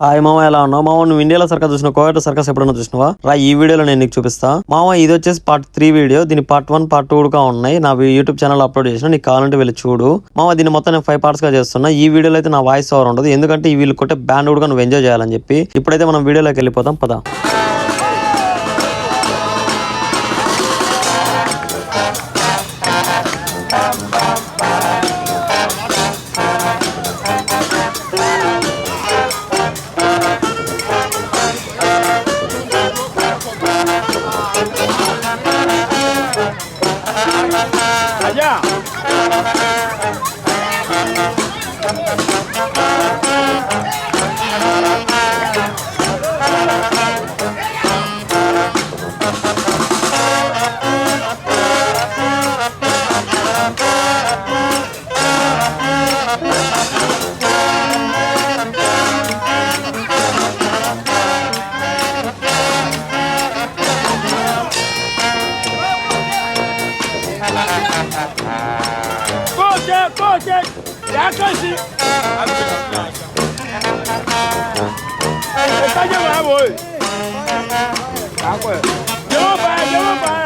Hi మామ, ఎలా ఉన్నావు మామ? నువ్వు ఇండియాలో సర్కస్ చూసినావు, కోయట సర్కస్ ఎప్పుడైనా చూసినావా? రా, ఈ వీడియోలో నేను నీకు చూపిస్తా మామ. ఇది వచ్చేసి పార్ట్ 3 వీడియో. దీని పార్ట్ 1 పార్ట్ 2 గా ఉన్నాయి. నా యూట్యూబ్ ఛానల్ అప్లోడ్ చేసిన, నీకు కావాలంటే వెళ్ళి చూడు మామ. దీన్ని మొత్తం నేను 5 పార్ట్స్ గా చేస్తున్నా. ఈ వీడియోలో అయితే నా వాయిస్ ఓవర్ ఉండదు, ఎందుకంటే ఈ వీళ్ళు కొట్టే బ్యాండ్ కూడా నువ్వు ఎంజాయ్ చేయాలని చెప్పి. ఇప్పుడైతే మనం వీడియోలోకి వెళ్ళిపోతాం, పదా. Allá. Coche, ya casi. Está llevado, voy. Llevo para.